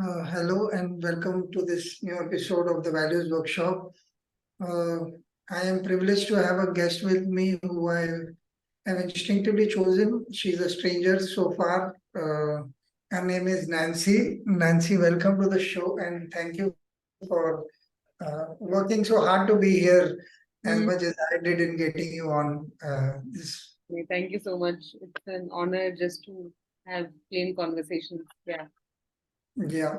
Hello and welcome to this new episode of the Values Workshop. Uh, I am privileged to have a guest with me who I have instinctively chosen. She's a stranger so far. Her name is Nancy. Nancy, welcome to the show and thank you for working so hard to be here as Mm, much as I did in getting you on this. Thank you so much. It's an honor just to have plain conversations. Yeah. Yeah.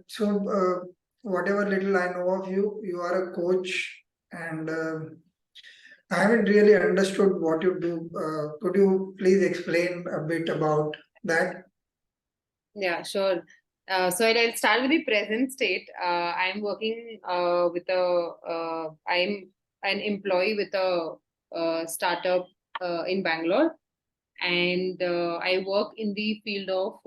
So, whatever little I know of you, you are a coach and I haven't really understood what you do. Could you please explain a bit about that? Yeah, sure. So I'll start with the present state. I'm working I'm an employee with a, startup in Bangalore, and I work in the field of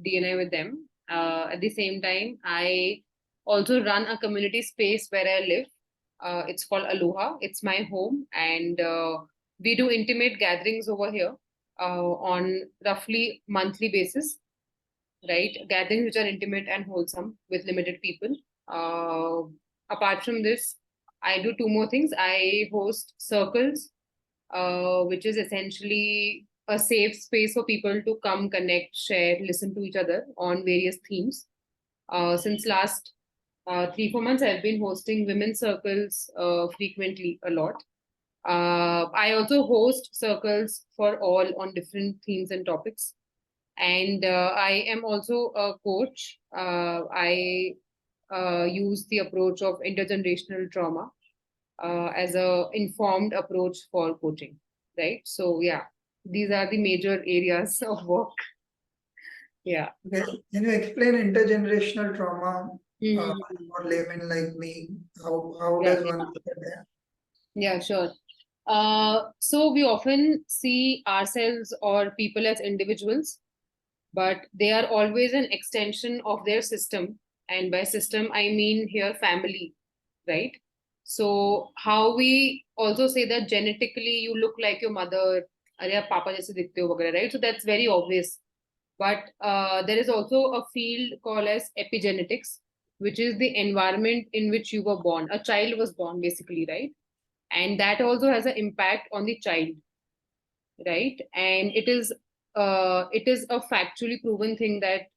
DNA with them. At the same time, I also run a community space where I live. It's called Aloha. It's my home, and we do intimate gatherings over here on roughly monthly basis, right? Gatherings which are intimate and wholesome with limited people. Uh, Apart from this, I do two more things. I host circles, which is essentially a safe space for people to come, connect, share, listen to each other on various themes. Since last 3 4 months, I've been hosting women's circles frequently a lot. I also host circles for all on different themes and topics, and I am also a coach. I use the approach of intergenerational trauma as a informed approach for coaching, right? So yeah, these are the major areas of work. Yeah. Okay. Can you explain intergenerational trauma Mhm. for laymen like me? How Yeah, does one look at that? yeah, sure. So we often see ourselves or people as individuals, but they are always an extension of their system. And by system, I mean here family, right? So how we also say that genetically you look like your mother, अरे आप पापा जैसे दिखते हो वगैरह, right? So that's very obvious. But there is also a field called as epigenetics, which is the environment in which you were born. A child was born, basically, right? And that also has an impact on the child, right? And it is a factually proven thing that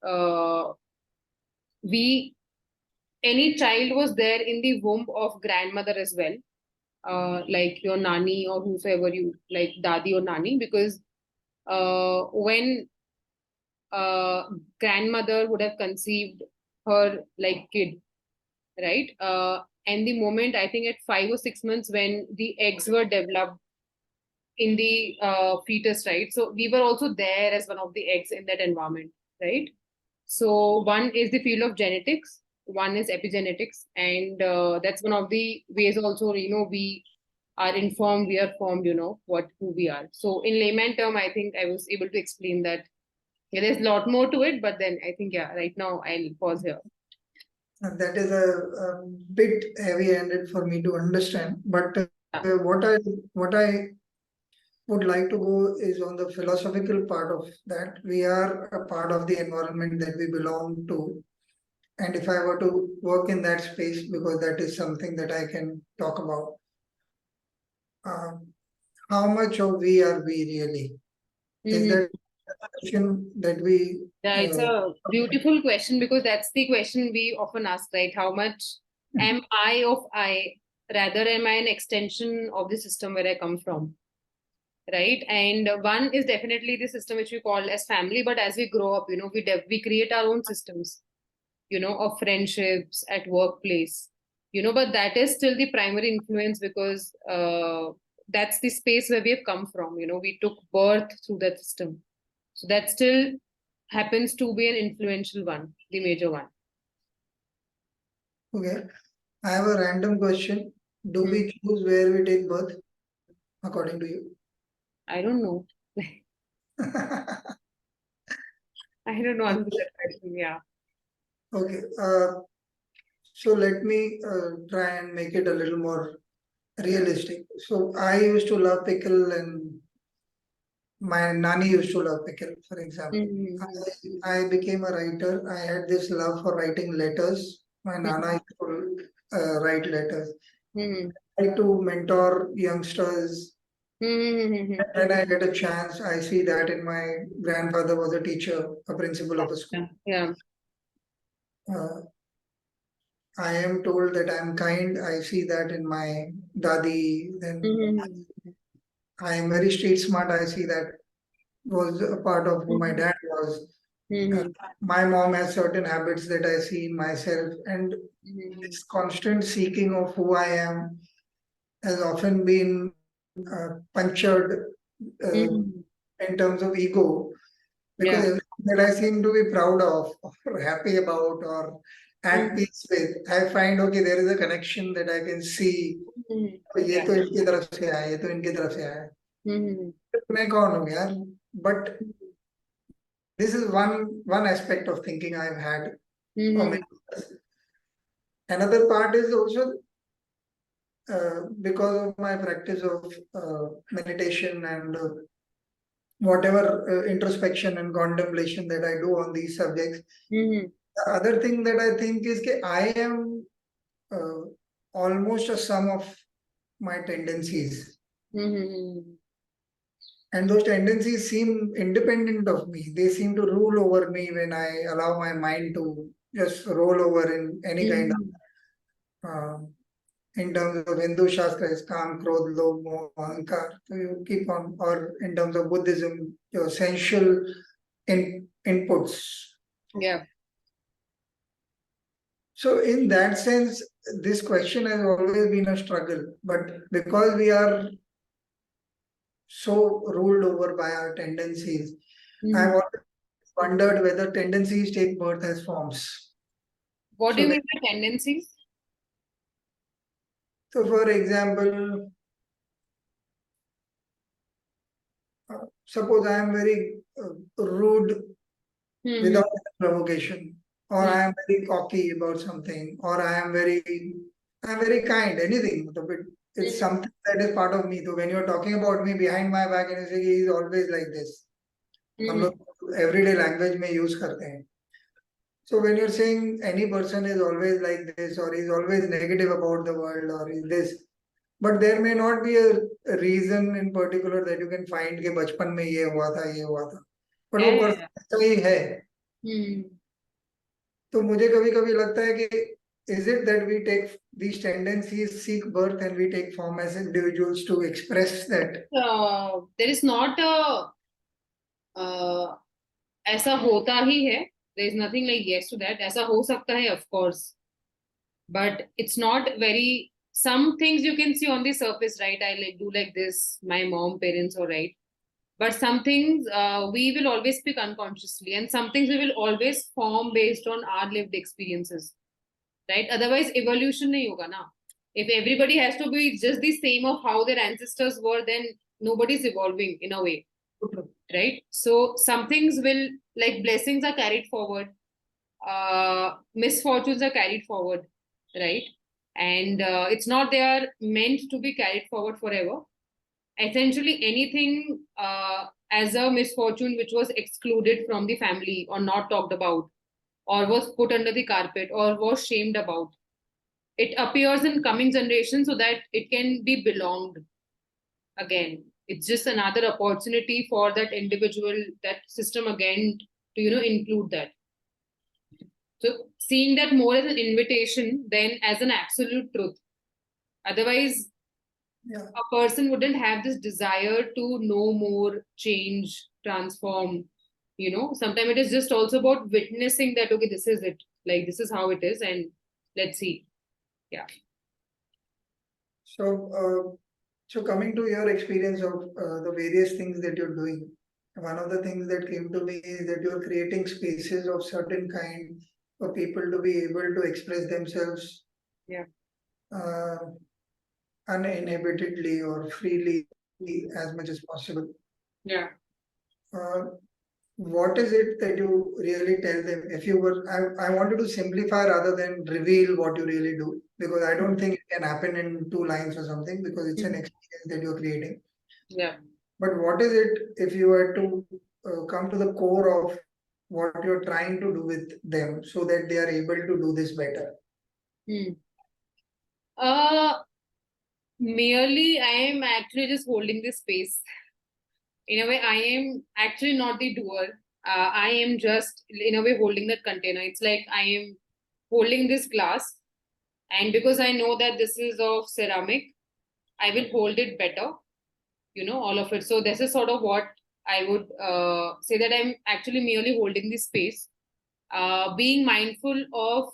we any child was there in the womb of grandmother as well, like your nani or whosoever you like, dadi or nani, because when grandmother would have conceived her like kid, right? And the moment, I think at 5 or 6 months, when the eggs were developed in the fetus, right? So we were also there as one of the eggs in that environment, right? So one is the field of genetics, one is epigenetics, and that's one of the ways also, we are informed, we are formed, what who we are. So in layman term, I think I was able to explain that. Yeah, there's a lot more to it, but then I think, yeah, right now I'll pause here. And that is a bit heavy-handed for me to understand. But Yeah. what I would like to go is on the philosophical part of that. We are a part of the environment that we belong to. And if I were to work in that space, because that is something that I can talk about, um, how much of we are we really? Is Mhm. that a question that we, Yeah, it's a beautiful question because that's the question we often ask, right? How much am I of I? Rather, am I an extension of the system where I come from? Right? And one is definitely the system which we call as family, but as we grow up, we create our own systems, of friendships at workplace, but that is still the primary influence because that's the space where we have come from. We took birth through that system, so that still happens to be an influential one, the major one. okay, I have a random question. Do Hmm. we choose where we take birth, according to you? I don't know. I don't know answer Okay, that question. Yeah. okay. So let me try and make it a little more realistic. So I used to love pickle and my nani used to love pickle, for example. Mm-hmm. I became a writer. I had this love for writing letters. My nana used to write letters. Mm-hmm. I like to mentor youngsters. Mm-hmm. When I get a chance, I see that in my grandfather was a teacher, a principal of a school. Yeah. Uh, I am told that I'm kind. I see that in my dadi. Then Mm-hmm. I am very street smart. I see that was a part of who my dad was. Uh, Mm-hmm. my mom has certain habits that I see in myself, and Mm-hmm. this constant seeking of who I am has often been punctured uh, Mm-hmm. in terms of ego, because Yeah. everything that I seem to be proud of, or happy about, or at Mm-hmm. peace with, I find okay, there is a connection that I can see. ये Yeah. तो इनकी तरफ से आया, ये तो इनकी तरफ से आया। Mm-hmm. मैं कौन हूँ यार? But this is one aspect of thinking I've had for Mm-hmm. many years. Another part is also because of my practice of meditation and whatever introspection and contemplation that I do on these subjects. Mm-hmm. The other thing that I think is that I am uh, almost a sum of my tendencies. Mm-hmm. And those tendencies seem independent of me. They seem to rule over me when I allow my mind to just roll over in any kind of, Mm-hmm. in terms of Hindu Shastra, is Kam, Krodh, Lobh, Moh, Ahankar. So you keep on, or in terms of Buddhism, your sensual inputs. Yeah. So, in that sense, this question has always been a struggle. But because we are so ruled over by our tendencies, I've Mm-hmm. always wondered whether tendencies take birth as forms. What do So, you mean by tendencies? for example, suppose I am very rude Mm-hmm. without provocation, or I am very cocky about something, or I am very kind, anything. So it's something that is part of me. So when you're talking about me behind my back and you say he is always like this, हम Mm-hmm. लोग everyday language में use करते हैं. So when you're saying any person is always like this, or is always negative about the world, or is this, but there may not be a reason in particular that you can find कि बचपन में ये हुआ था, but वो Yeah. person ऐसा ही है. Mm-hmm. तो मुझे कभी कभी लगता है कि is it that we take these tendencies, seek birth, and we take form as individuals to express that? There is not a ऐसा होता ही है. There is nothing like yes to that. ऐसा हो सकता है, of course, but it's not very. Some things you can see on the surface, right? I like do like this. My mom, parents, all right. But some things we will always speak unconsciously, and some things we will always form based on our lived experiences, right? Otherwise, evolution nahi hoga na. If everybody has to be just the same of how their ancestors were, then nobody's evolving in a way, right? So some things will, like blessings are carried forward, misfortunes are carried forward, right? And it's not they are meant to be carried forward forever. Essentially, anything as a misfortune which was excluded from the family or not talked about, or was put under the carpet, or was shamed about, it appears in coming generations so that it can be belonged again. It's just another opportunity for that individual, that system again, to include that. So seeing that more as an invitation than as an absolute truth. Otherwise, Yeah. a person wouldn't have this desire to know more, change, transform. Sometimes it is just also about witnessing that, okay, this is it. Like, this is how it is, and let's see. Yeah. So coming to your experience of the various things that you're doing, one of the things that came to me is that you're creating spaces of certain kind for people to be able to express themselves Yeah. uh, uninhibitedly or freely as much as possible. Yeah. Uh, what is it that you really tell them? If you were, I wanted to simplify rather than reveal what you really do, because I don't think it can happen in 2 lines or something, because it's an Mhm. experience that you're creating. Yeah. But what is it if you were to come to the core of what you're trying to do with them so that they are able to do this better? Hmm. Uh, Merely, I am actually just holding this space. In a way, I am actually not the doer. I am just, in a way, holding that container. It's like I am holding this glass, and because I know that this is of ceramic, I will hold it better, all of it. So, this is sort of what I would say, that I'm actually merely holding this space, being mindful of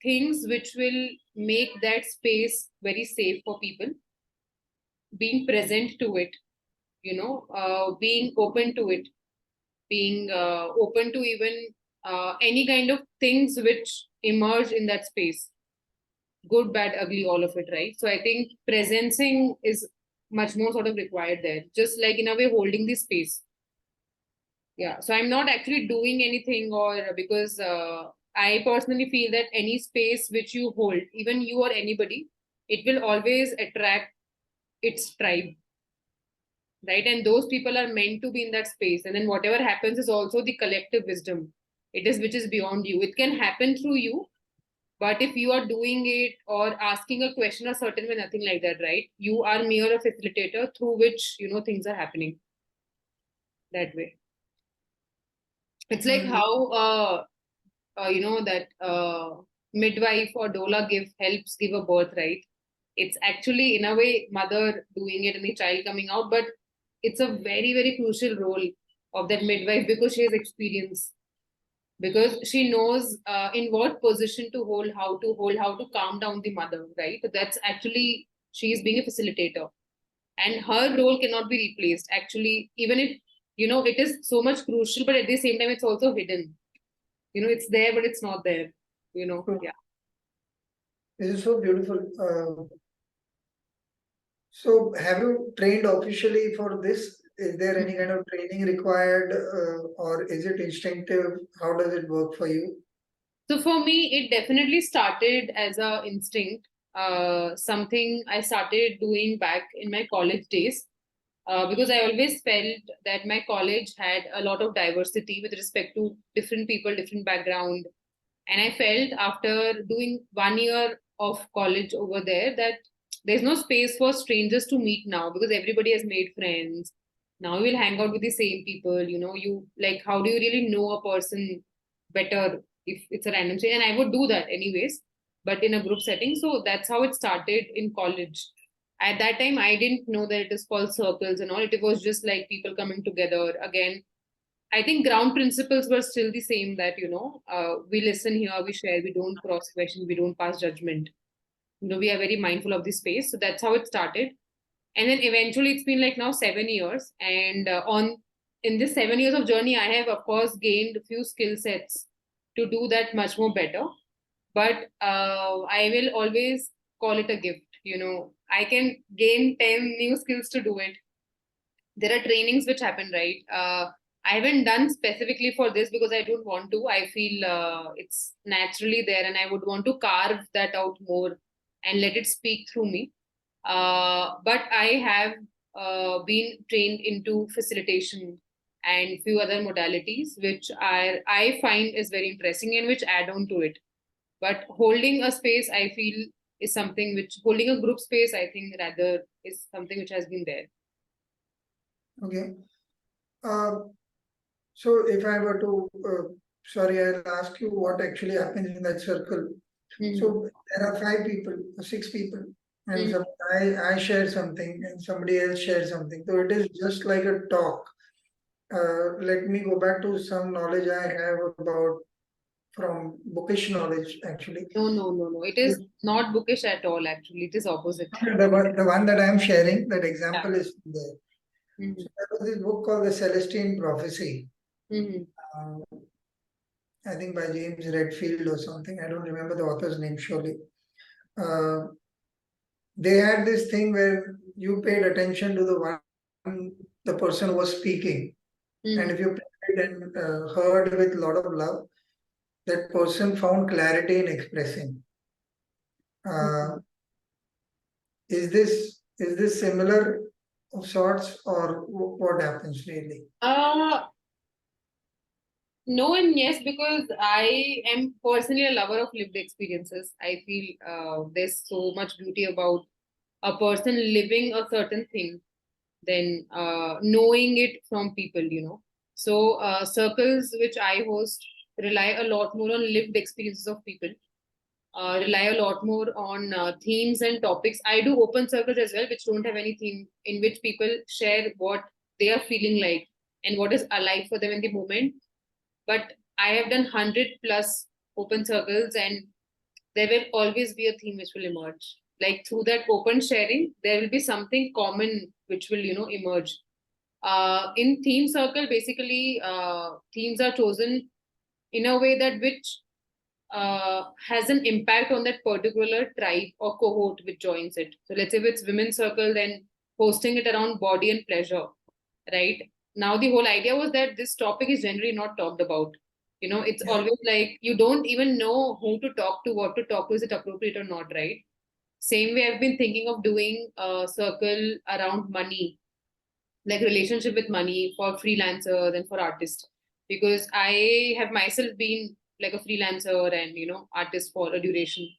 things which will make that space very safe for people, being present to it, being open to it, being open to even any kind of things which emerge in that space, good, bad, ugly, all of it, right? So I think presencing is much more sort of required there, just like in a way holding the space. Yeah, so I'm not actually doing anything, or because I personally feel that any space which you hold, even you or anybody, it will always attract its tribe, right? And those people are meant to be in that space. And then whatever happens is also the collective wisdom. It is which is beyond you. It can happen through you, but if you are doing it or asking a question a certain way, nothing like that, right? You are mere a facilitator through which things are happening that way. It's like how that midwife or doula helps give a birth, right? It's actually in a way mother doing it and the child coming out, but it's a very, very crucial role of that midwife, because she has experience, because she knows in what position to hold, how to calm down the mother, right? So that's actually, she is being a facilitator, and her role cannot be replaced actually, even if it is so much crucial, but at the same time it's also hidden. It's there but it's not there. So Yeah. this is so beautiful. So have you trained officially for this? Is there any kind of training required, or is it instinctive? How does it work for you? So for me, it definitely started as a instinct, something I started doing back in my college days, because I always felt that my college had a lot of diversity with respect to different people, different background. And I felt after doing 1 year of college over there that there's no space for strangers to meet now, because everybody has made friends. Now you will hang out with the same people. You like, how do you really know a person better if it's a random stranger? And I would do that anyways, but in a group setting. So that's how it started in college. At that time, I didn't know that it is called circles and all. It was just like people coming together again. I think ground principles were still the same, that, we listen here, we share, we don't cross question, we don't pass judgment. We are very mindful of the space. So that's how it started. And then eventually it's been like now 7 years. And on in this 7 years of journey, I have, of course, gained a few skill sets to do that much more better. But I will always call it a gift. I can gain 10 new skills to do it. There are trainings which happen, right? I haven't done specifically for this because I don't want to. I feel it's naturally there, and I would want to carve that out more and let it speak through me. But I have been trained into facilitation and few other modalities which I find is very interesting and which add on to it. But holding a space, I feel, is something which, holding a group space, I think rather, is something which has been there. Okay. Uh, so if I were to, sorry, I'll ask you what actually happens in that circle. Mhm. So there are 5 people, 6 people, and Mhm. I share something and somebody else shares something. So it is just like a talk. Let me go back to some knowledge I have about from bookish knowledge actually. No, no, no, no. It is not bookish at all, actually. It is opposite. The one that I am sharing, that Yeah. example is there. Mm-hmm. So there was this book called The Celestine Prophecy. Mm-hmm. Uh, I think by James Redfield or something. I don't remember the author's name surely. Uh, they had this thing where you paid attention to the person was speaking, and Mm-hmm. if you paid and heard with a lot of love, that person found clarity in expressing. Mm-hmm. Uh, is this similar, of sorts, or what happens really? No and yes, because I am personally a lover of lived experiences. I feel there's so much beauty about a person living a certain thing than knowing it from people. So circles which I host rely a lot more on lived experiences of people, rely a lot more on themes and topics. I do open circles as well, which don't have any theme, in which people share what they are feeling like and what is alive for them in the moment. But I have done 100 plus open circles, and there will always be a theme which will emerge. Like through that open sharing, there will be something common which will, emerge. In theme circle, basically, themes are chosen in a way that which has an impact on that particular tribe or cohort which joins it. So let's say if it's women's circle, then hosting it around body and pleasure, right? Now the whole idea was that this topic is generally not talked about. It's Yeah. always like you don't even know who to talk to, what to talk to, is it appropriate or not, right? Same way I've been thinking of doing a circle around money, like relationship with money for freelancers and for artists, because I have myself been like a freelancer and artist for a duration.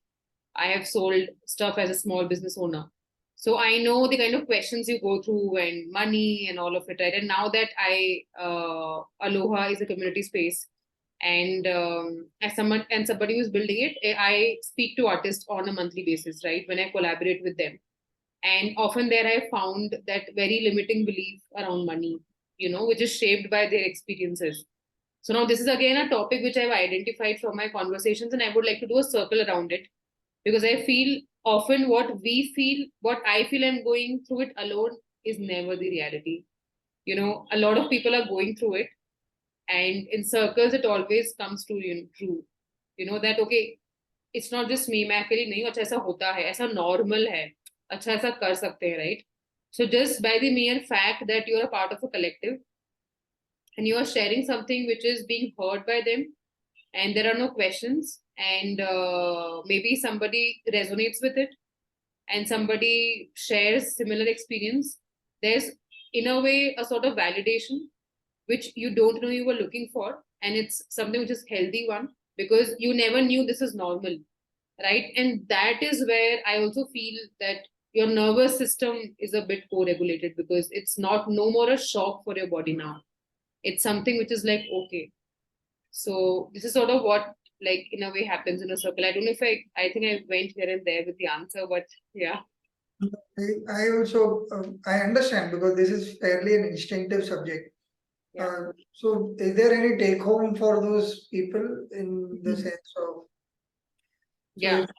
I have sold stuff as a small business owner, so I know the kind of questions you go through and money and all of it, right? And now that I Aloha is a community space, and as someone and somebody who's building it, I speak to artists on a monthly basis, right, when I collaborate with them. And often there I found that very limiting belief around money, which is shaped by their experiences. So now this is again a topic which I've identified from my conversations, and I would like to do a circle around it, because I feel often what I feel I'm going through it alone is never the reality. A lot of people are going through it, and in circles it always comes to true. That okay, it's not just me, मैं अकेली नहीं हूँ, अच्छा ऐसा होता है, ऐसा normal है, अच्छा ऐसा कर सकते हैं, right? So just by the mere fact that you're a part of a collective and you are sharing something which is being heard by them, and there are no questions, and maybe somebody resonates with it and somebody shares similar experience, there's in a way a sort of validation which you don't know you were looking for, and it's something which is healthy one, because you never knew this is normal, right? And that is where I also feel that your nervous system is a bit co-regulated, because it's not no more a shock for your body now. It's something which is like okay. So this is sort of what, like, in a way happens in a circle. I don't know if I think I went here and there with the answer, but yeah. I also I understand, because this is fairly an instinctive subject. Yeah. So is there any take home for those people, in the Mhm. sense of, so Yeah. if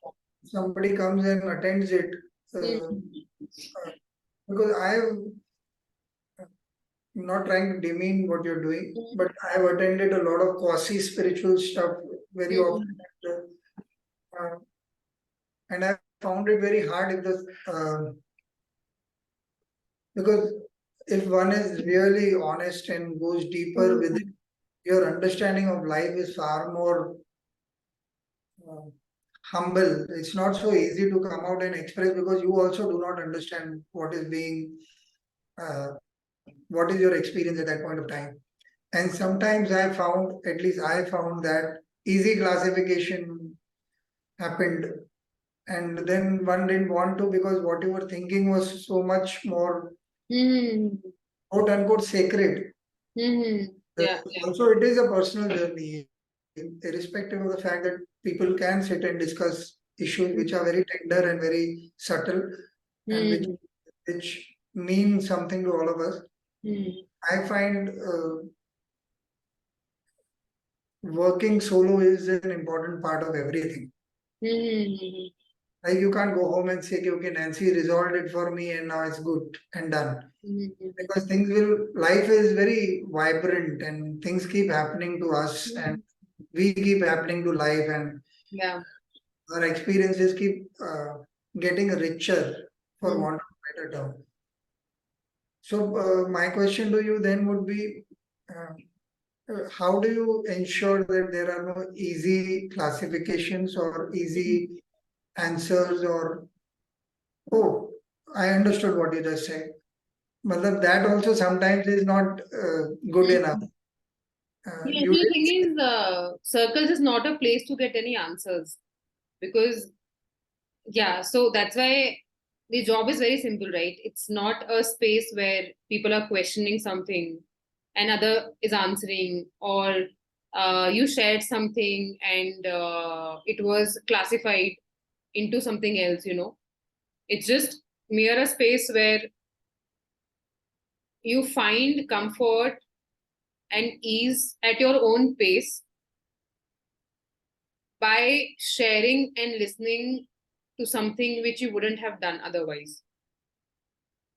somebody comes and attends it, uh, Mhm. because I'm not trying to demean what you're doing, but I've attended a lot of quasi spiritual stuff very often, Mhm. uh, and I found it very hard if because if one is really honest and goes deeper with it, Mhm. your understanding of life is far more uh, humble. It's not so easy to come out and express, because you also do not understand uh, what is your experience at that point of time. And sometimes at least I found that easy classification happened, and then one didn't want to, because what you were thinking was so much more Mhm. quote unquote sacred. Mhm. Uh, Yeah. Yeah. Also, it is a personal journey, irrespective of the fact that people can sit and discuss issues which are very tender and very subtle, and Mhm. which mean something to all of us. Mhm. I find working solo is an important part of everything. Mhm. Like, you can't go home and say, "Okay, okay, Nancy resolved it for me and now it's good and done." Mhm. Because life is very vibrant and things keep happening to us, and Mhm. we keep happening to life, and Yeah. our experiences keep getting richer, for Mhm. want of a better term. So, my question to you then would be, uh, how do you ensure that there are no easy classifications or easy answers, or, oh, I understood what you just said. Matlab that also sometimes is not good enough. The You actual did thing is, circles is not a place to get any answers because, yeah, so that's why the job is very simple, right? It's not a space where people are questioning something and other is answering, or you shared something and it was classified into something else, you know. It's just mere a space where you find comfort and ease at your own pace by sharing and listening to something which you wouldn't have done otherwise.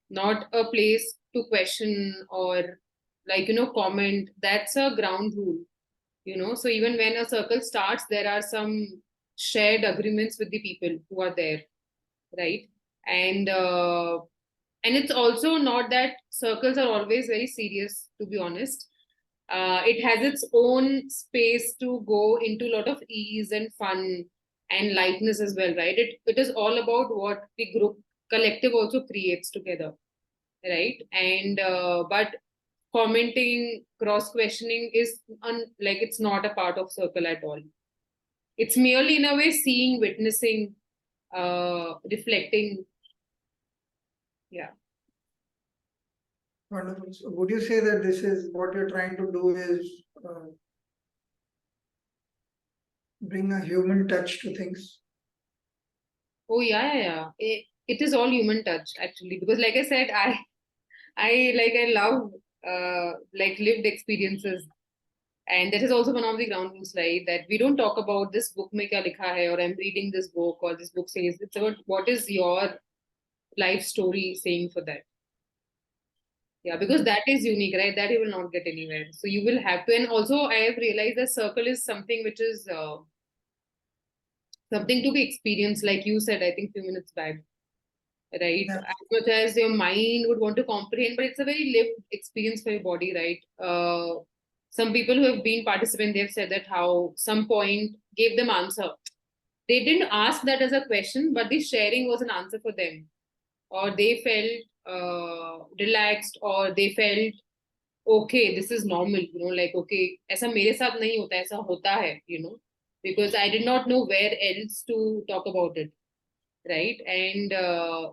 Not a place to question or, like, you know, comment. That's a ground rule, you know. So even when a circle starts, there are some shared agreements with the people who are there, right? And and it's also not that circles are always very serious, to be honest. It has its own space to go into a lot of ease and fun and lightness as well, right? It is all about what the group collective also creates together, right? And but commenting, cross questioning is like it's not a part of circle at all. It's merely in a way seeing, witnessing, reflecting. Yeah. wonderful. So would you say that this is what you're trying to do is bring a human touch to things? Oh yeah, yeah, yeah. It is all human touch actually, because like I said, I love like lived experiences, and that is also one of the ground rules, right? That we don't talk about this book mein kya likha hai, or I'm reading this book, or this book says. It's about what is your life story saying for that. Yeah, because that is unique, right? That you will not get anywhere. So you will have to, and also I have realized that circle is something which is something to be experienced, like you said, I think few minutes back, right? Yeah. As much as your mind would want to comprehend, but it's a very lived experience for your body, right? Some people who have been participants, they've said that how some point gave them answer. They didn't ask that as a question, but the sharing was an answer for them, or they felt relaxed, or they felt okay, this is normal, you know, like okay, ऐसा मेरे साथ नहीं होता, ऐसा होता है, you know, because I did not know where else to talk about it, right? And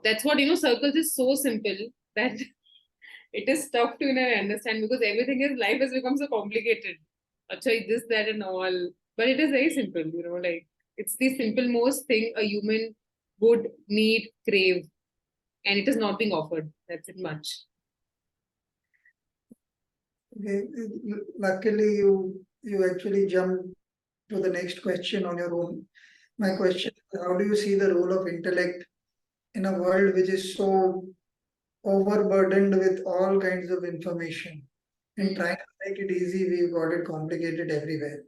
that's what, you know, circles is so simple that it is tough to, you know, understand, because everything is, life has become so complicated. Acha, this, that, and all. But it is very simple, you know, like it's the simple most thing a human would need, crave, and it is not being offered. That's it much. Okay. Luckily, you actually jumped to the next question on your own. My question is, how do you see the role of intellect in a world which is so overburdened with all kinds of information? And trying to make it easy, we've got it complicated everywhere.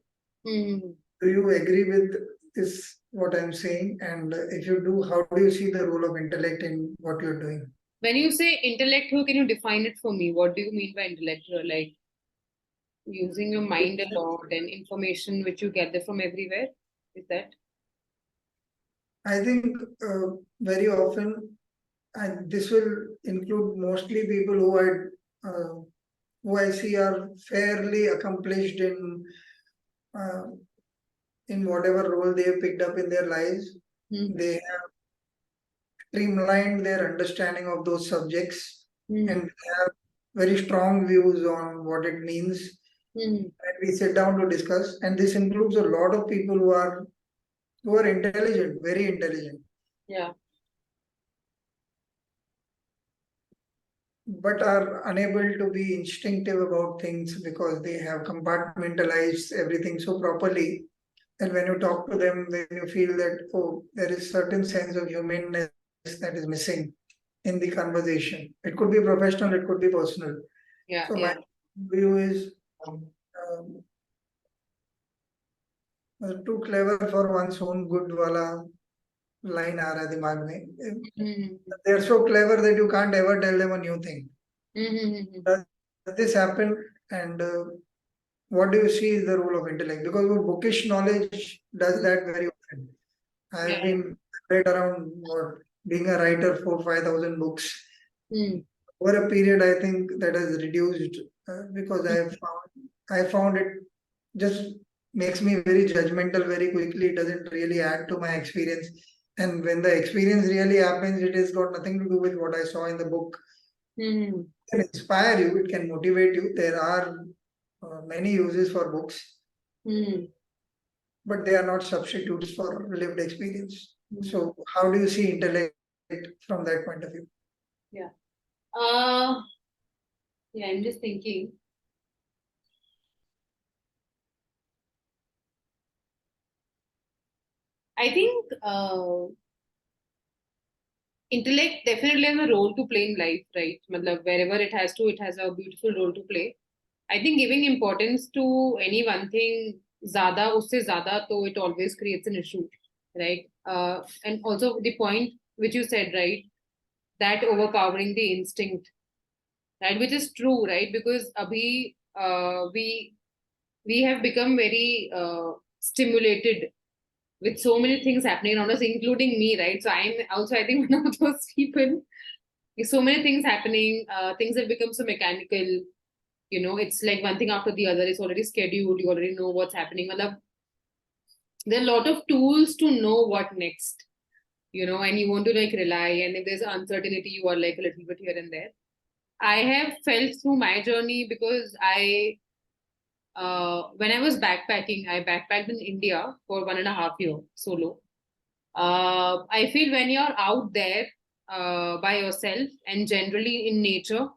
Mm. Do you agree with this, what I'm saying? And if you do, how do you see the role of intellect in what you're doing? When you say intellectual, can you define it for me? What do you mean by intellectual? Like using your mind a lot and information which you gather from everywhere? Is that? I think very often, and this will include mostly people who I see are fairly accomplished uh, in whatever role they have picked up in their lives. Mm-hmm. They have streamlined their understanding of those subjects, Mm-hmm. and they have very strong views on what it means. Mm-hmm. And we sit down to discuss, and this includes a lot of people who are intelligent, very intelligent, Yeah. but are unable to be instinctive about things because they have compartmentalized everything so properly. And when you talk to them, then you feel that, oh, there is certain sense of humanness that is missing in the conversation. It could be professional, it could be personal. Yeah. So my Yeah. view is too clever for one's own good wala line aa raha hai dimag mein. Mm-hmm. They're so clever that you can't ever tell them a new thing. Mm-hmm. Does this happen? And what do you see is the role of intellect? Because bookish knowledge does that very often. I have Yeah. been read around what, being a writer for 5,000 books. Mm. over a period, I think that has reduced because I found it just makes me very judgmental very quickly. It doesn't really add to my experience. And when the experience really happens, it has got nothing to do with what I saw in the book. Hmm. It can inspire you, it can motivate you. There are many uses for books, Hmm. but they are not substitutes for lived experience. Hmm. So, how do you see intellect from that point of view? Yeah. Yeah, I'm just thinking. I think intellect definitely has a role to play in life, right? Matlab, wherever it has a beautiful role to play. I think giving importance to any one thing, ज़्यादा उससे ज़्यादा, तो it always creates an issue, right? And also the point which you said, right, that overpowering the instinct, right, which is true, right? Because abhi we have become very stimulated with so many things happening around us, including me, right? So I'm also, I think, one of those people. There's so many things happening. Things have become so mechanical. You know, it's like one thing after the other. It's already scheduled. You already know what's happening. Matlab, there are a lot of tools to know what next. You know, and you want to like rely. And if there's uncertainty, you are like a little bit here and there. I have felt through my journey because when I was backpacking, I backpacked in India for 1.5 years solo. I feel when you're out there by yourself and generally in nature,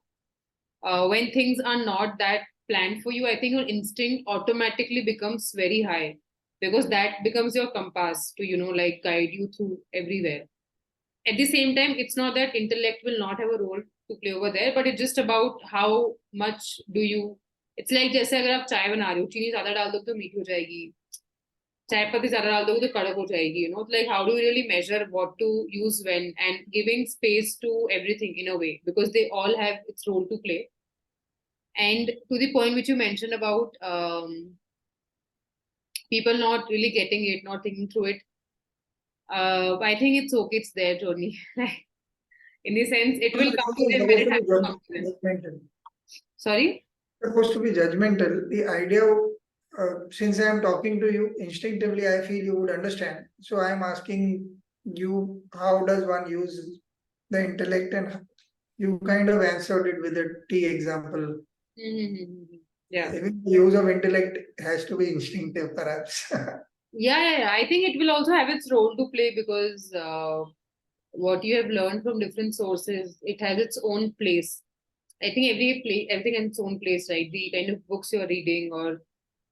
when things are not that planned for you, I think your instinct automatically becomes very high because that becomes your compass to, you know, like guide you through everywhere. At the same time, it's not that intellect will not have a role to play over there, but it's just about how much do you. It's like जैसे अगर आप चाय बना रहे हो, चीनी ज्यादा डाल दो तो मीठी हो जाएगी, चाय पत्ती ज्यादा डाल दोगे तो कड़क हो जाएगी. You know, like how do you really measure what to use when, and giving space to everything in a way, because they all have its role to play. And to the point which you mentioned about people not really getting it, not thinking through it, I think it's okay, it's their journey. In the sense, it will It's come also to them when supposed it to has be to come to them. judgmental. Sorry? Supposed to be judgmental. The idea of, since I am talking to you, instinctively I feel you would understand. So I am asking you, how does one use the intellect? And you kind of answered it with a tea example. Mm-hmm. Yeah. Even the use of intellect has to be instinctive, perhaps. Yeah. I think it will also have its role to play because what you have learned from different sources, it has its own place. I think everything in its own place, right? The kind of books you're reading or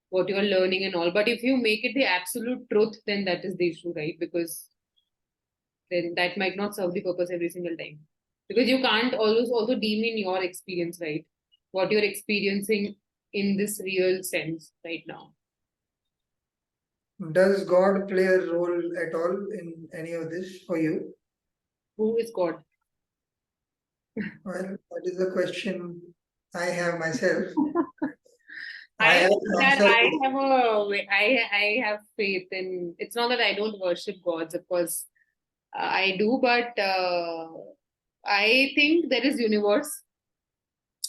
what you're learning and all. But if you make it the absolute truth, then that is the issue, right? Because then that might not serve the purpose every single time. Because you can't always also deem in your experience, right? What you're experiencing in this real sense right now. Does God play a role at all in any of this for you? Who is God? Well, that is a question I have myself. I I have think an that answer. I have faith in. It's not that I don't worship gods, of course, I do, but I think there is universe.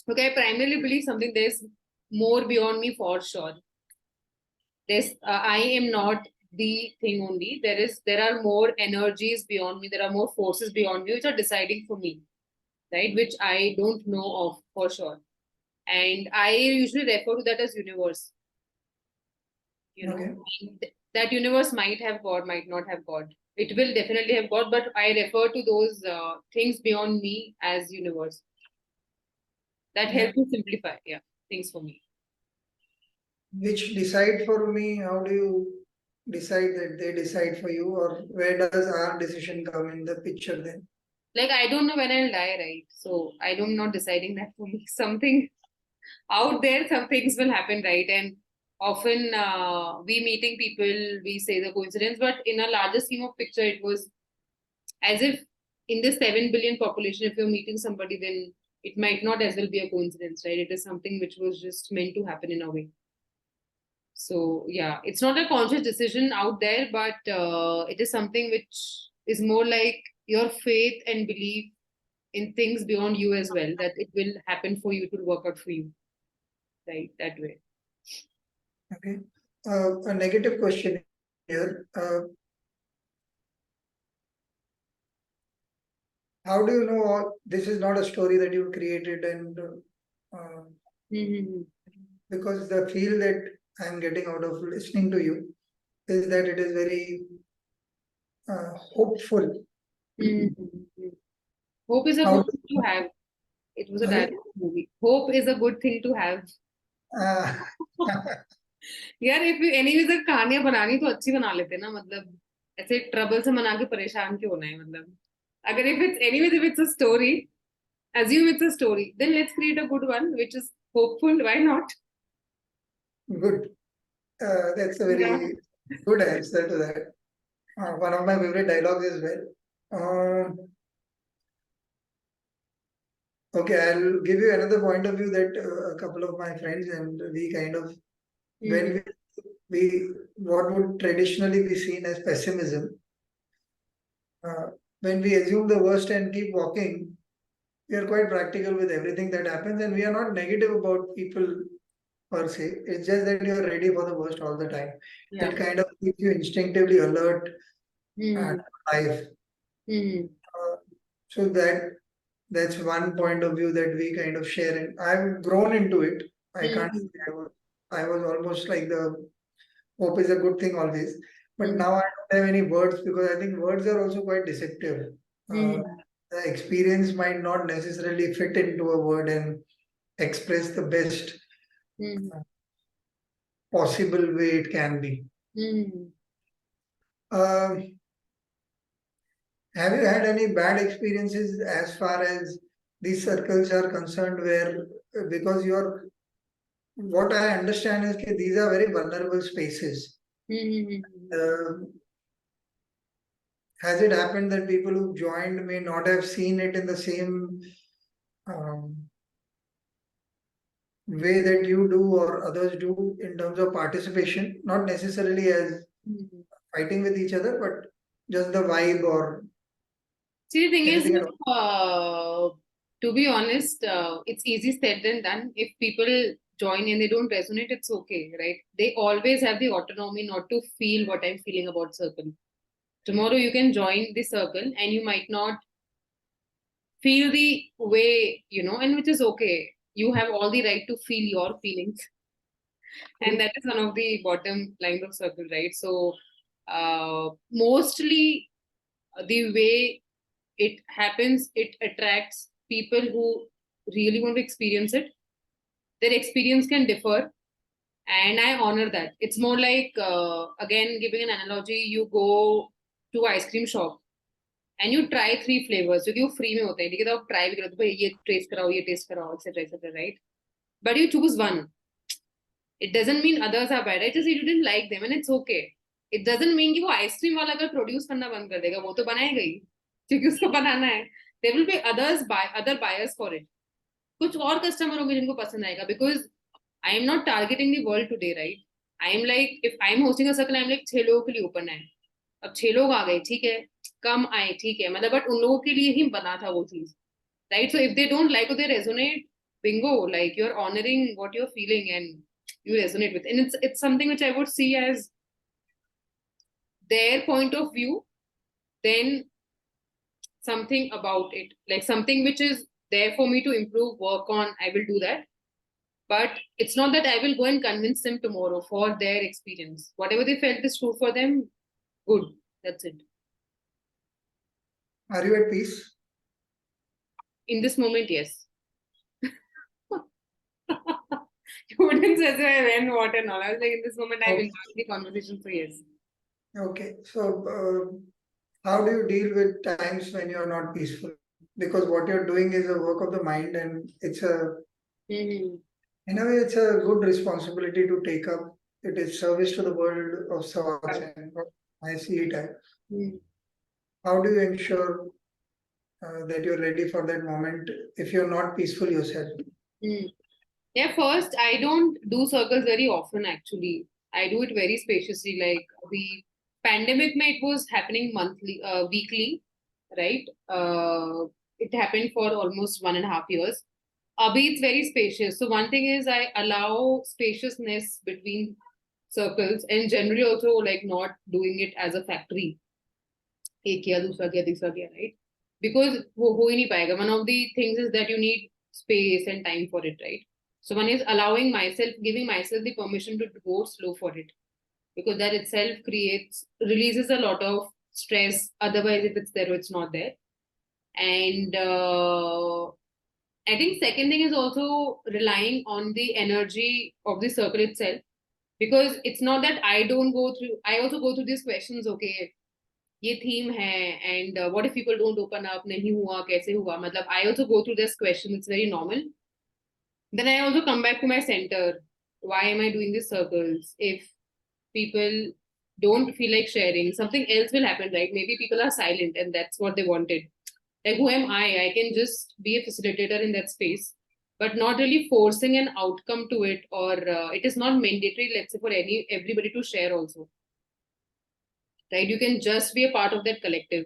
Okay, I primarily believe something. There's more beyond me for sure. There's I am not the thing only. There are more energies beyond me. There are more forces beyond me which are deciding for me, right? Which I don't know of for sure, and I usually refer to that as universe. You know, Okay. and that universe might have God, might not have God. It will definitely have God, but I refer to those things beyond me as universe. That Yeah. helps me simplify, yeah, things for me. Which decide for me? How do you decide that they decide for you, or where does our decision come in the picture then? Like I don't know when I'll die, right? So I don't not deciding that for me. Something out there, some things will happen, right? And often we meeting people, we say the coincidence, but in a larger scheme of picture, it was as if in this 7 billion population, if you're meeting somebody, then it might not as well be a coincidence, right? It is something which was just meant to happen in a way. So yeah, it's not a conscious decision out there, but it is something which is more like your faith and belief in things beyond you as well, that it will happen for you, it will work out for you, right? That way. Okay. A negative question here. How do you know this is not a story that you created, and Mm-hmm. because the feel that I'm getting out of listening to you is that it is very hopeful. Mm-hmm. Hope is a How good thing to have. It was a sorry? dialogue movie. Hope is a good thing to have. Uh, यार if anyways अगर कहानियां बनानी तो अच्छी बना लेते ना, मतलब ऐसे ट्रबल से मना के परेशान क्यों होना है, मतलब अगर if it's anyways if it's a story, assume it's a story, then let's create a good one which is hopeful. Why not? good. That's a Yeah. very good answer to that. One of my favorite dialogues as well. Okay, I'll give you another point of view that a couple of my friends and we kind of Mm-hmm. when we what would traditionally be seen as pessimism, uh, when we assume the worst and keep walking, we are quite practical with everything that happens, and we are not negative about people per se. It's just that you are ready for the worst all the time. Yeah. That kind of keeps you instinctively alert Mm-hmm. and alive. Mm-hmm. So that's one point of view that we kind of share, and I've grown into it. I can't Mm-hmm. say I was almost like the hope is a good thing always, but Mm-hmm. now I don't have any words because I think words are also quite deceptive. Uh, Mm-hmm. the experience might not necessarily fit into a word and express the best Mm-hmm. possible way it can be. Mm-hmm. Um, have you had any bad experiences as far as these circles are concerned, where because you're what I understand is that these are very vulnerable spaces. Mm-hmm. Uh, has it happened that people who joined may not have seen it in the same um, way that you do or others do in terms of participation, not necessarily as Mm-hmm. fighting with each other, but just the vibe or See, the thing is, anything at all? to be honest, it's easy said than done. If people join and they don't resonate, it's okay, right? They always have the autonomy not to feel what I'm feeling about circle. Tomorrow you can join the circle and you might not feel the way, and which is okay. You have all the right to feel your feelings. And that is one of the bottom lines of circle, right? So, mostly the way it happens, it attracts people who really want to experience it. Their experience can differ, and I honor that. It's more like, again, giving an analogy, you go to ice cream shop and you try three flavors, क्योंकि वो free में होते हैं, ठीक है, तो आप try भी करो, तो भाई ये taste कराओ, ये taste कराओ, etc., right? But you choose one. It doesn't mean others are bad. I just you didn't like them, and it's okay. It doesn't mean कि वो आइसक्रीम वाला अगर प्रोड्यूस करना बंद कर देगा, वो तो बनाएगा ही, क्योंकि उसको बनाना है. There will be other buyers for it. कुछ और कस्टमर होंगे जिनको पसंद आएगा, because I am not targeting the world today, right? I am like, if I am hosting a circle, I am like 6 लोगों के लिए ओपन है. अब 6 लोग आ गए, ठीक है, कम आए, ठीक है, मतलब बट उन लोगों के लिए ही बना था वो चीज, right? So if they don't like or they resonate, bingo, like you're honoring what you're feeling and you resonate with, and it's something which I would see as their point of view, then something about it, like something which is there for me to improve, work on, I will do that. But it's not that I will go and convince them tomorrow for their experience. Whatever they felt is true for them, good. That's it. Are you at peace? In this moment, yes. You wouldn't say when, what, and all. I was like, in this moment, I've Okay. enjoyed the conversation, so yes. Okay. So, how do you deal with times when you're not peaceful? Because what you're doing is a work of the mind, and Mm-hmm. in a way, it's a good responsibility to take up. It is service to the world of sorts, and what I see it as. Mm-hmm. How do you ensure that you're ready for that moment if you're not peaceful yourself? Yeah, first, I don't do circles very often actually. I do it very spaciously. Like the pandemic, it was happening monthly, weekly, right? it happened for almost 1.5 years. Abhi, it's very spacious. So one thing is I allow spaciousness between circles, and generally also like not doing it as a factory. एक किया दूसरा किया तीसरा किया, right? Because वो हो ही नहीं पाएगा. One of the things is that you need space and time for it, right? So one is allowing myself, giving myself the permission to go slow for it, because that itself releases a lot of stress. Otherwise, if it's there or it's not there. And I think second thing is also relying on the energy of the circle itself, because it's not that I don't go through. I also go through these questions. Okay, ये theme है, and what if people don't open up? नहीं हुआ, कैसे हुआ? मतलब I also go through this question. It's very normal. Then I also come back to my center. Why am I doing these circles? If people don't feel like sharing, something else will happen, right? Maybe people are silent and that's what they wanted. Like, who am I? I can just be a facilitator in that space, but not really forcing an outcome to it, or it is not mandatory, let's say, for everybody to share also. Right? You can just be a part of that collective.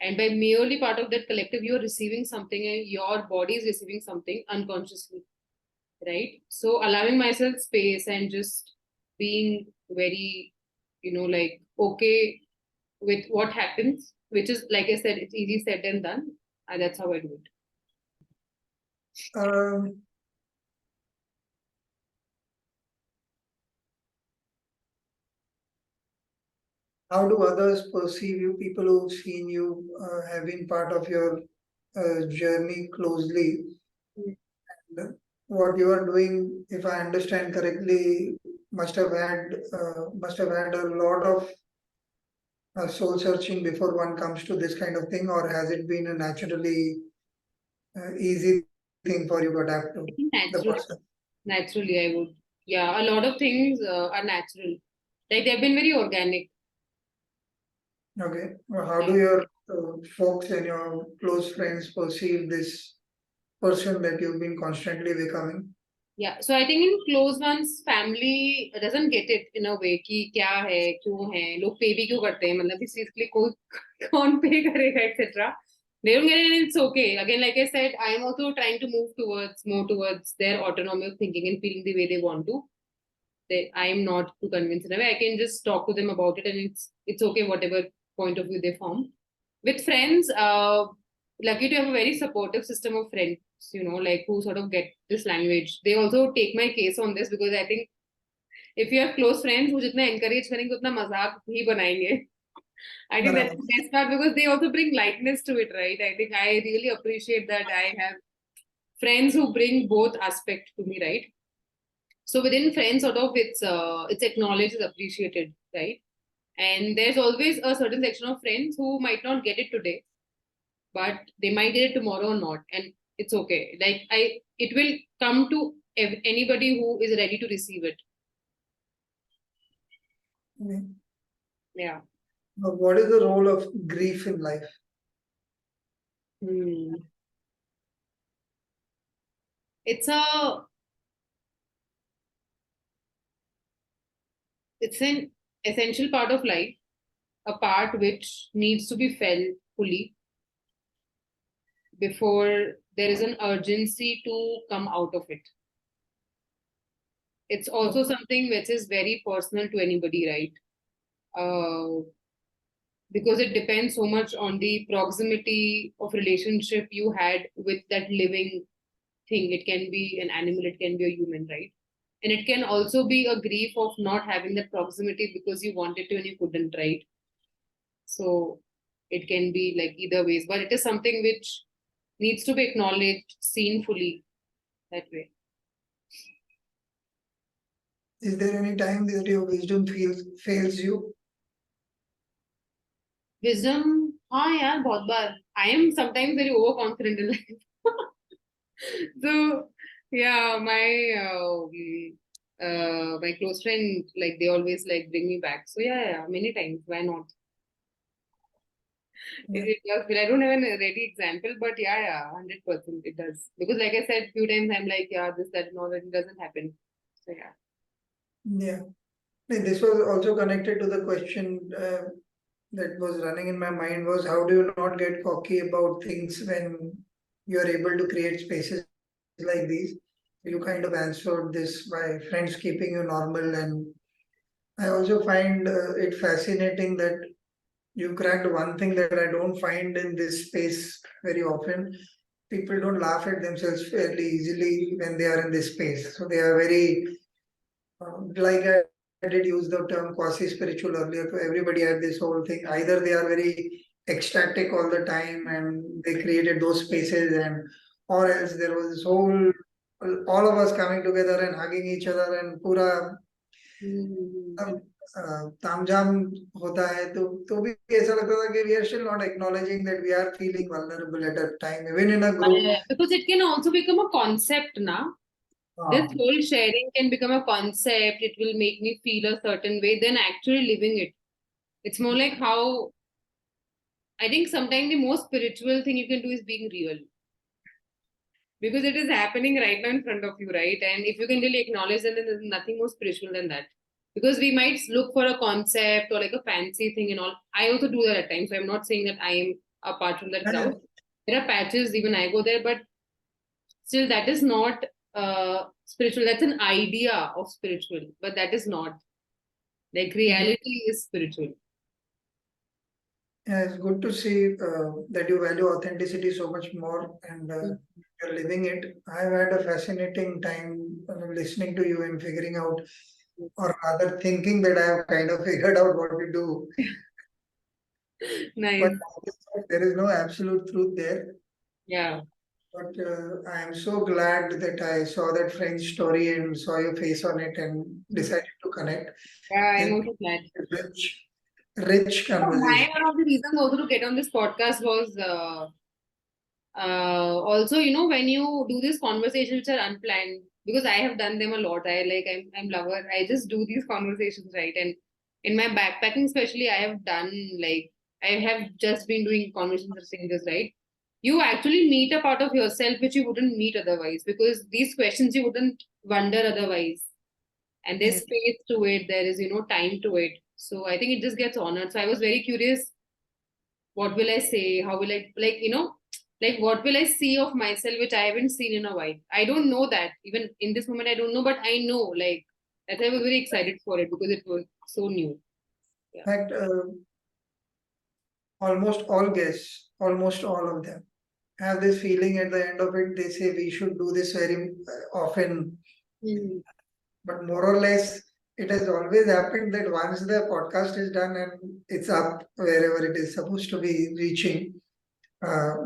And by merely part of that collective, you're receiving something, and your body is receiving something unconsciously. Right? So allowing myself space and just being very, like okay with what happens, which is, like I said, it's easy said than done. And that's how I do it. How do others perceive you? People who've seen you have been part of your journey closely. And what you are doing, if I understand correctly, must have had a lot of soul searching before one comes to this kind of thing, or has it been a naturally easy thing for you to adapt to the Naturally, process? naturally, I would. Yeah, a lot of things are natural. Like they've been very organic. Okay. Well, how do your folks and your close friends perceive this person that you've been constantly becoming? Yeah, so I think in close ones, family doesn't get it in a way कि क्या है, क्यों है, लोग पे भी क्यों करते हैं, मतलब इस चीज के लिए कौन पे करेगा, etc. They don't get it, and it's okay. Again, like I said, I am also trying to move more towards their autonomy of thinking and feeling the way they want to. I am not too convinced in a way. I can just talk to them about it, and it's okay whatever point of view they form. With friends, lucky to have a very supportive system of friends, like who sort of get this language. They also take my case on this, because I think if you have close friends who जितना encourage करेंगे उतना मजाक ही बनाएंगे. I think that's the best part, because they also bring lightness to it, right? I think I really appreciate that I have friends who bring both aspects to me, right? So within friends, sort of it's acknowledged, it's appreciated, right? And there's always a certain section of friends who might not get it today, but they might get it tomorrow or not, and it's okay. Like it will come to anybody who is ready to receive it. Yeah. What is the role of grief in life? It's an essential part of life, a part which needs to be felt fully before there is an urgency to come out of it. It's also something which is very personal to anybody, right? Because it depends so much on the proximity of relationship you had with that living thing. It can be an animal, it can be a human, right? And it can also be a grief of not having that proximity because you wanted to and you couldn't, right? So it can be like either ways, but it is something which needs to be acknowledged, seen fully that way. Is there any time that your wisdom fails you? Wisdom, हाँ यार बहुत बार. I am sometimes very overconfident in life. So yeah, my close friend, like they always like bring me back. So yeah, many times. Why not? Yeah. It does feel. I don't have a ready example, but yeah, 100% it does. Because like I said, few times I'm like, yeah, this, that, no, that doesn't happen. So yeah. Yeah. This was also connected to the question that was running in my mind was, how do you not get cocky about things when you are able to create spaces like these? You kind of answered this by friends keeping you normal, and I also find it fascinating that you cracked one thing that I don't find in this space very often. People don't laugh at themselves fairly easily when they are in this space. So they are very, like I did use the term quasi spiritual earlier. So everybody had this whole thing. Either they are very ecstatic all the time and they created those spaces, and or else there was this whole, all of us coming together and hugging each other and pura Mm-hmm. तामझाम होता है, तो भी ऐसा लगता था कि we are still not acknowledging that we are feeling vulnerable at a time even in a group. Because it can also become a concept now. This हाँ, whole sharing can become a concept. It will make me feel a certain way than actually living it. It's more like how I think sometimes the most spiritual thing you can do is being real, because it is happening right now in front of you, right? And if you can really acknowledge it, then there's nothing more spiritual than that. Because we might look for a concept or like a fancy thing and all. I also do that at times. So I'm not saying that I am apart from that crowd. There are patches, even I go there, but still that is not spiritual. That's an idea of spiritual, but that is not. Like reality is spiritual. yeah, it's good to see that you value authenticity so much more, and you're living it. I've had a fascinating time listening to you and figuring out, or rather thinking that I've kind of figured out what to do. But Nice. there is no absolute truth there. Yeah. But I am so glad that I saw that French story and saw your face on it and decided to connect. Yeah, I'm It's also glad. a rich So my conversation. one of the reasons also to get on this podcast was also, you know, when you do these conversations which are unplanned, because I have done them a lot. I'm lover. I just do these conversations, right? And in my backpacking, especially, I have done like I have just been doing conversations with strangers, right? You actually meet a part of yourself which you wouldn't meet otherwise, because these questions you wouldn't wonder otherwise. And there's Yeah. space to it, there is, you know, time to it. So I think it just gets honored. So I was very curious, what will I say? How will I, like, you know, like what will I see of myself which I haven't seen in a while? I don't know that. Even in this moment, I don't know, but I know, like, that I was very excited for it because it was so new. In Yeah. fact, almost all guests, almost all of them, have this feeling at the end of it. They say we should do this very often, Mm-hmm. but more or less, it has always happened that once the podcast is done and it's up wherever it is supposed to be reaching,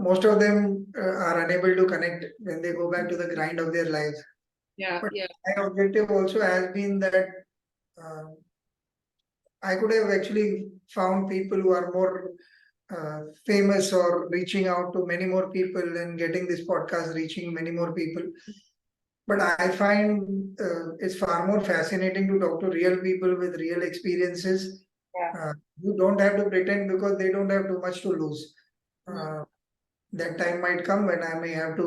most of them are unable to connect when they go back to the grind of their lives. Yeah. But Yeah. my objective also has been that uh, I could have actually found people who are more famous or reaching out to many more people and getting this podcast reaching many more people. But I find it's far more fascinating to talk to real people with real experiences. Yeah. You don't have to pretend because they don't have too much to lose. Mm. Uh, that time might come when I may have to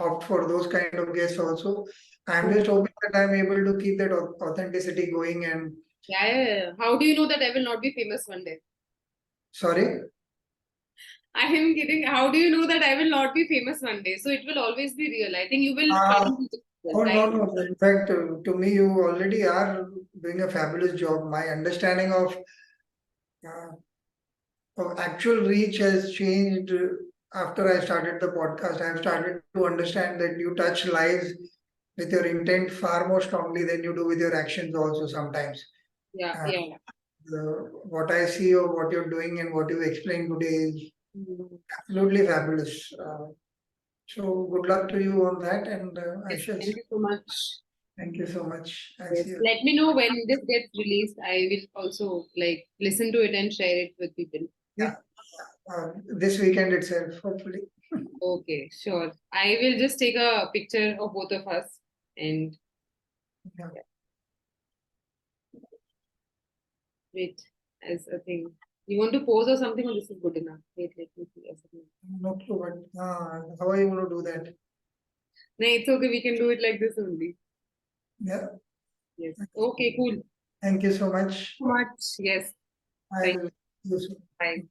opt for those kind of guests also. I'm just hoping that I'm able to keep that authenticity going. And Yeah, yeah, yeah. How do you know that I will not be famous one day? sorry. I am kidding. How do you know that I will not be famous one day? So it will always be real. I think you will Uh, find it oh, yourself. no, no. In fact, to me, you already are doing a fabulous job. My understanding uh, of actual reach has changed after I started the podcast. I've started to understand that you touch lives with your intent far more strongly than you do with your actions also sometimes. Yeah, Uh, yeah. what I see of what you're doing and what you explained today is Mm. absolutely fabulous. So good luck to you on that, and I Yes, shall thank see. you so much. Thank you so much. I Yes. see you. Let me know when this gets released. I will also like listen to it and share it with people. Yeah, this weekend itself, hopefully. Okay, sure. I will just take a picture of both of us and Yeah, yeah, wait as a thing. You want to pose or something, or this is good enough? Wait, let me see. not true, but how are you going to do that? No, it's okay. We can do it like this only. Yeah. Yes. Okay, cool. Thank you so much. So much. Yes. Thank I'll Yes, sir. Bye.